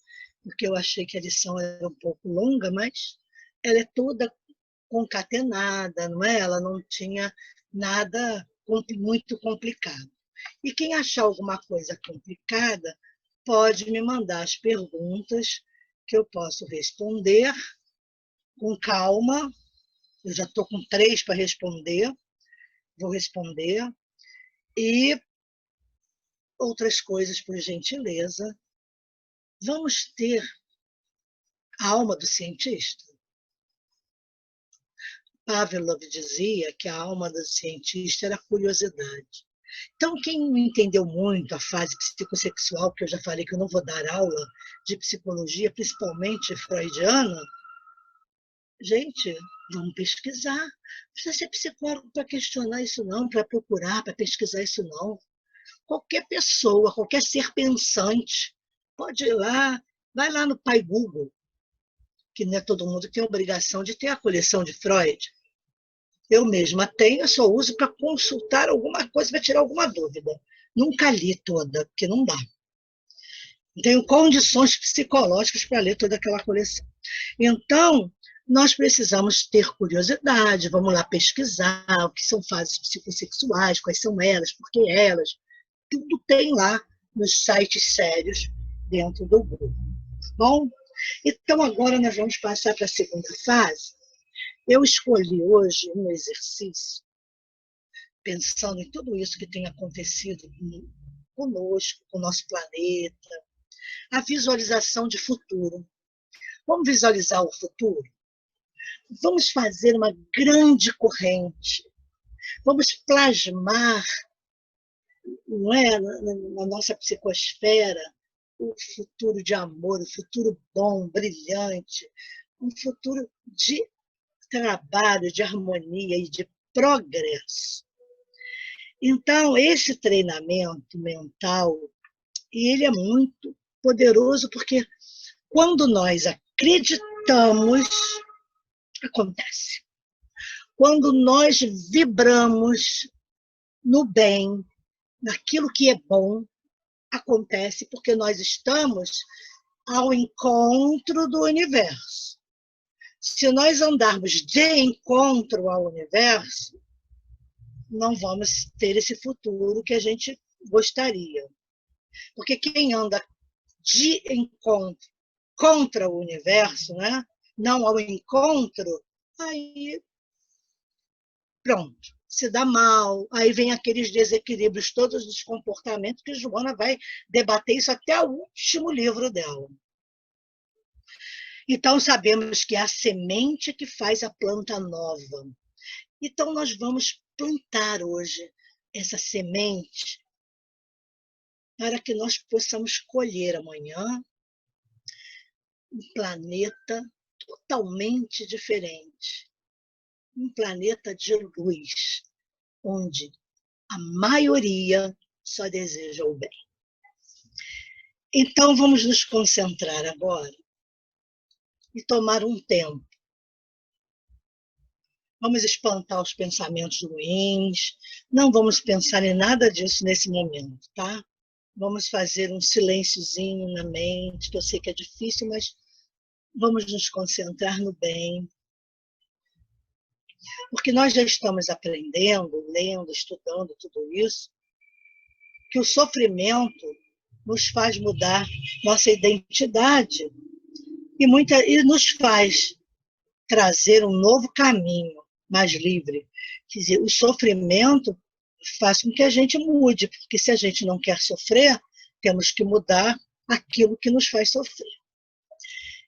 porque eu achei que a lição era um pouco longa, mas ela é toda concatenada, não é? Ela não tinha nada muito complicado. E quem achar alguma coisa complicada, pode me mandar as perguntas que eu posso responder com calma. Eu já estou com 3 para responder, vou responder. E outras coisas, por gentileza. Vamos ter a alma do cientista? Pavlov dizia que a alma do cientista era a curiosidade. Então, quem não entendeu muito a fase psicossexual, que eu já falei que eu não vou dar aula de psicologia, principalmente freudiana, gente, vamos pesquisar. Não precisa ser psicólogo para questionar isso não, para procurar, para pesquisar isso não. Qualquer pessoa, qualquer ser pensante, pode ir lá, vai lá no Pai Google, que não é todo mundo que tem a obrigação de ter a coleção de Freud. Eu mesma tenho, eu só uso para consultar alguma coisa, para tirar alguma dúvida. Nunca li toda, porque não dá. Não tenho condições psicológicas para ler toda aquela coleção. Então, nós precisamos ter curiosidade, vamos lá pesquisar o que são fases psicossexuais, quais são elas, por que elas. Tudo tem lá nos sites sérios dentro do grupo. Bom, então agora nós vamos passar para a segunda fase. Eu escolhi hoje um exercício, pensando em tudo isso que tem acontecido conosco, com o nosso planeta, a visualização de futuro. Vamos visualizar o futuro? Vamos fazer uma grande corrente. Vamos plasmar, não é, na nossa psicosfera, o futuro de amor, o futuro bom, brilhante, um futuro de trabalho, de harmonia e de progresso. Então, esse treinamento mental, ele é muito poderoso, porque quando nós acreditamos, acontece. Quando nós vibramos no bem, naquilo que é bom, acontece porque nós estamos ao encontro do universo. Se nós andarmos de encontro ao universo, não vamos ter esse futuro que a gente gostaria. Porque quem anda de encontro contra o universo, né? Não ao encontro, aí pronto, se dá mal, aí vem aqueles desequilíbrios todos dos comportamentos que Joana vai debater isso até o último livro dela. Então, sabemos que é a semente que faz a planta nova. Então, nós vamos plantar hoje essa semente para que nós possamos colher amanhã um planeta totalmente diferente. Um planeta de luz, onde a maioria só deseja o bem. Então, vamos nos concentrar agora e tomar um tempo. Vamos espantar os pensamentos ruins, não vamos pensar em nada disso nesse momento, tá? Vamos fazer um silênciozinho na mente, que eu sei que é difícil, mas vamos nos concentrar no bem. Porque nós já estamos aprendendo, lendo, estudando tudo isso, que o sofrimento nos faz mudar nossa identidade e nos faz trazer um novo caminho mais livre. Quer dizer, o sofrimento faz com que a gente mude, porque se a gente não quer sofrer, temos que mudar aquilo que nos faz sofrer.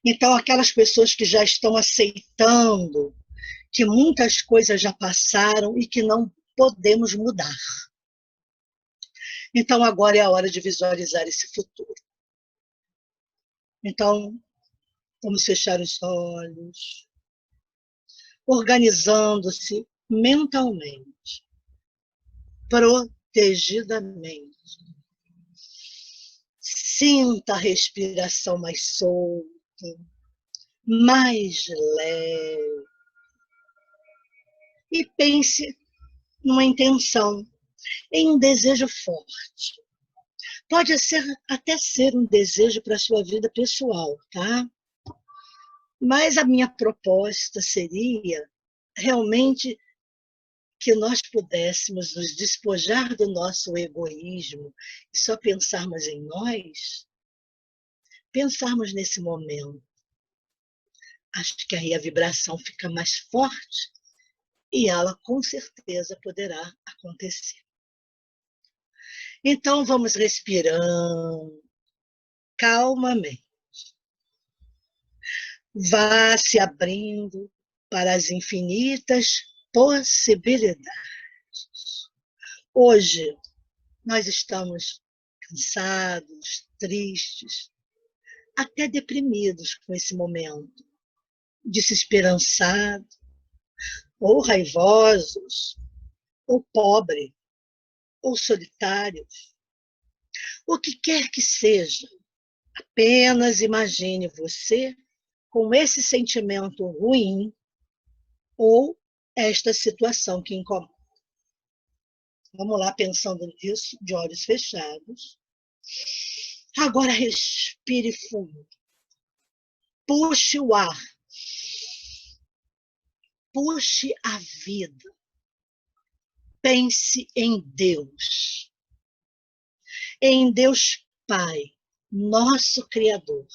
Então, aquelas pessoas que já estão aceitando que muitas coisas já passaram e que não podemos mudar. Então, agora é a hora de visualizar esse futuro. Então, vamos fechar os olhos, organizando-se mentalmente, protegidamente. Sinta a respiração mais solta, mais leve. E pense numa intenção, em um desejo forte. Pode até ser um desejo para a sua vida pessoal, tá? Mas a minha proposta seria realmente que nós pudéssemos nos despojar do nosso egoísmo e só pensarmos em nós, pensarmos nesse momento. Acho que aí a vibração fica mais forte e ela com certeza poderá acontecer. Então vamos respirando calmamente. Vá se abrindo para as infinitas possibilidades. Hoje nós estamos cansados, tristes, até deprimidos com esse momento, desesperançados, ou raivosos, ou pobres, ou solitários. O que quer que seja, apenas imagine você com esse sentimento ruim ou esta situação que incomoda. Vamos lá, pensando nisso, de olhos fechados. Agora respire fundo. Puxe o ar. Puxe a vida. Pense em Deus. Em Deus Pai, nosso Criador.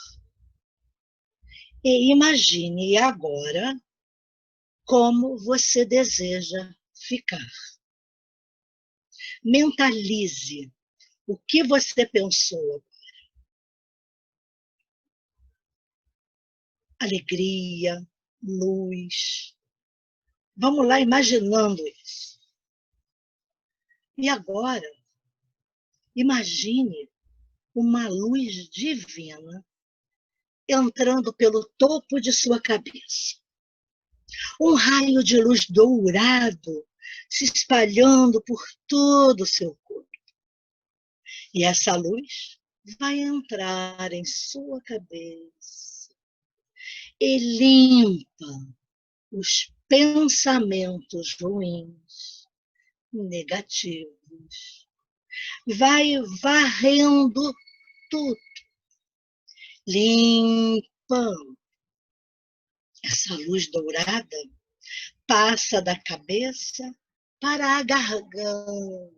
E imagine agora como você deseja ficar. Mentalize o que você pensou. Alegria, luz. Vamos lá imaginando isso. E agora, imagine uma luz divina entrando pelo topo de sua cabeça. Um raio de luz dourado se espalhando por todo o seu corpo. E essa luz vai entrar em sua cabeça e limpa os pensamentos ruins, negativos. Vai varrendo tudo, limpando. Essa luz dourada passa da cabeça para a garganta,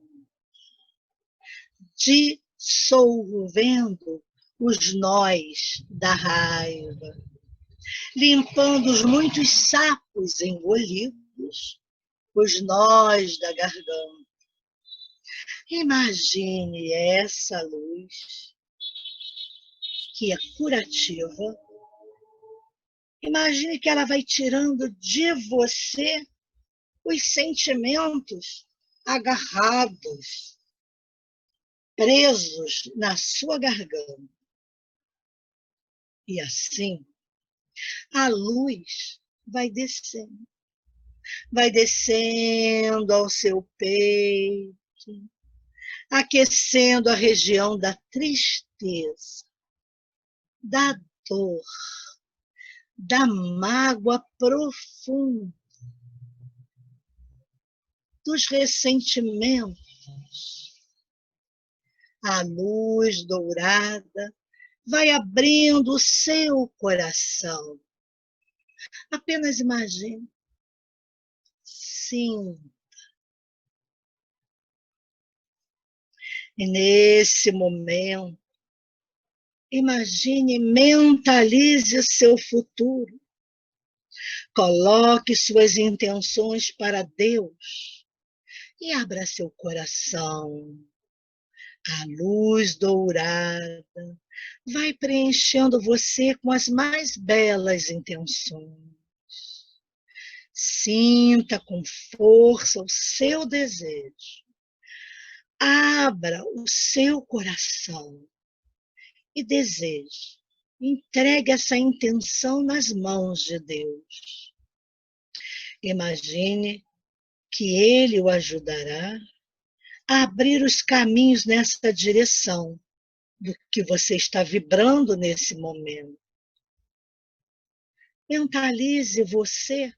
dissolvendo os nós da raiva, limpando os muitos sapos engolidos, os nós da garganta. Imagine essa luz que é curativa. Imagine que ela vai tirando de você os sentimentos agarrados, presos na sua garganta. E assim, a luz vai descendo ao seu peito, aquecendo a região da tristeza, da dor, da mágoa profunda, dos ressentimentos. A luz dourada vai abrindo o seu coração. Apenas imagine. Sim. E nesse momento, imagine, mentalize o seu futuro. Coloque suas intenções para Deus e abra seu coração. A luz dourada vai preenchendo você com as mais belas intenções. Sinta com força o seu desejo. Abra o seu coração e deseje. Entregue essa intenção nas mãos de Deus. Imagine que Ele o ajudará a abrir os caminhos nessa direção do que você está vibrando nesse momento. Mentalize você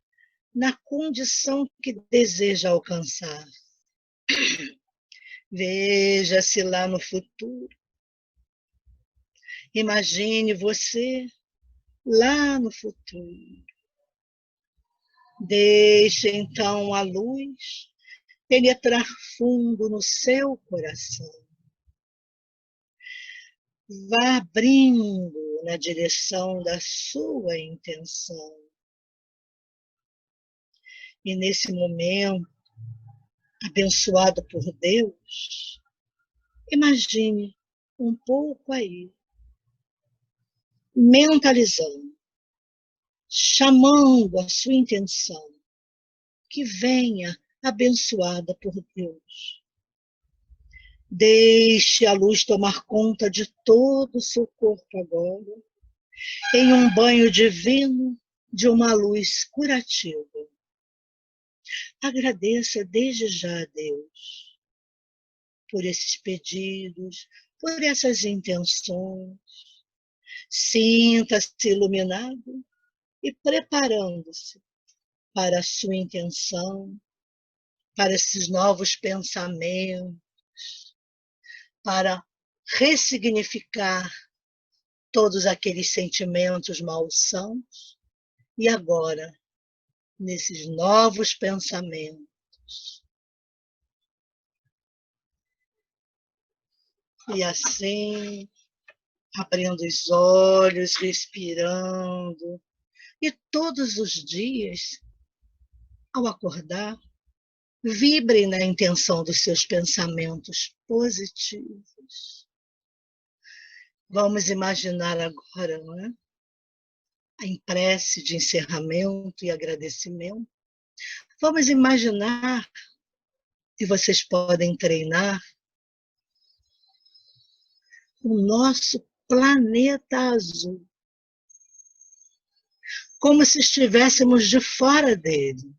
na condição que deseja alcançar. Veja-se lá no futuro. Imagine você lá no futuro. Deixe então a luz penetrar fundo no seu coração. Vá abrindo na direção da sua intenção. E nesse momento, abençoado por Deus, imagine um pouco aí, mentalizando, chamando a sua intenção, que venha abençoada por Deus. Deixe a luz tomar conta de todo o seu corpo agora, em um banho divino de uma luz curativa. Agradeça desde já a Deus por esses pedidos, por essas intenções. Sinta-se iluminado e preparando-se para a sua intenção, para esses novos pensamentos, para ressignificar todos aqueles sentimentos malsãos e agora, nesses novos pensamentos. E assim, abrindo os olhos, respirando, e todos os dias, ao acordar, vibre na intenção dos seus pensamentos positivos. Vamos imaginar agora, não é? Em prece de encerramento e agradecimento. Vamos imaginar, e vocês podem treinar, o nosso planeta azul, como se estivéssemos de fora dele.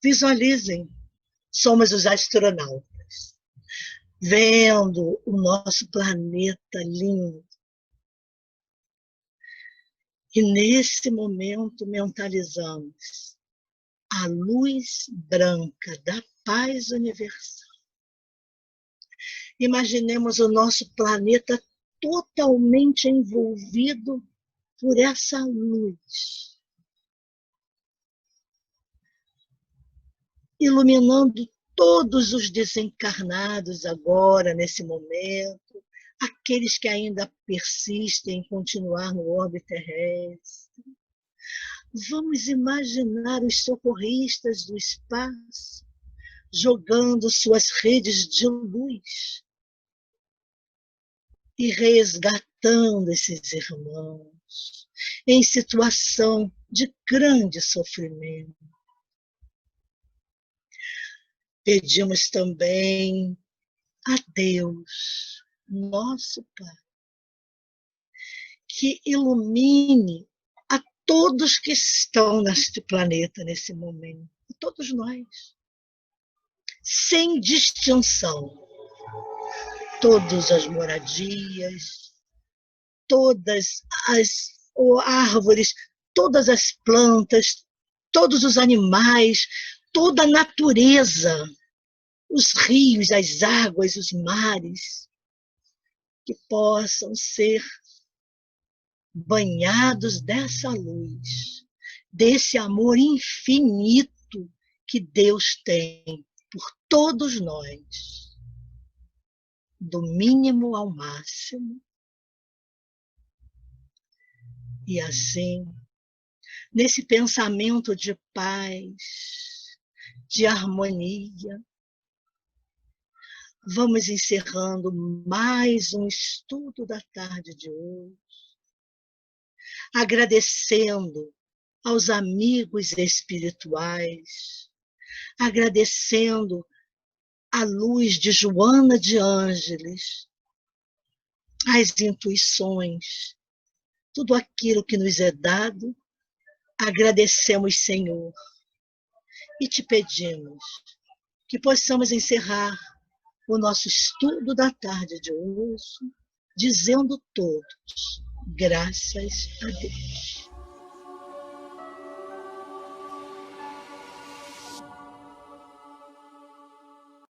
Visualizem, somos os astronautas, vendo o nosso planeta lindo. E nesse momento mentalizamos a luz branca da paz universal. Imaginemos o nosso planeta totalmente envolvido por essa luz, iluminando todos os desencarnados agora, nesse momento, aqueles que ainda persistem em continuar no orbe terrestre. Vamos imaginar os socorristas do espaço jogando suas redes de luz e resgatando esses irmãos em situação de grande sofrimento. Pedimos também a Deus, nosso Pai, que ilumine a todos que estão neste planeta nesse momento, todos nós, sem distinção, todas as moradias, todas as árvores, todas as plantas, todos os animais, toda a natureza, os rios, as águas, os mares, que possam ser banhados dessa luz, desse amor infinito que Deus tem por todos nós, do mínimo ao máximo. E assim, nesse pensamento de paz, de harmonia, vamos encerrando mais um estudo da tarde de hoje, agradecendo aos amigos espirituais, agradecendo a luz de Joana de Ângeles, as intuições, tudo aquilo que nos é dado, agradecemos, Senhor, e te pedimos que possamos encerrar o nosso estudo da tarde de hoje, dizendo todos, graças a Deus.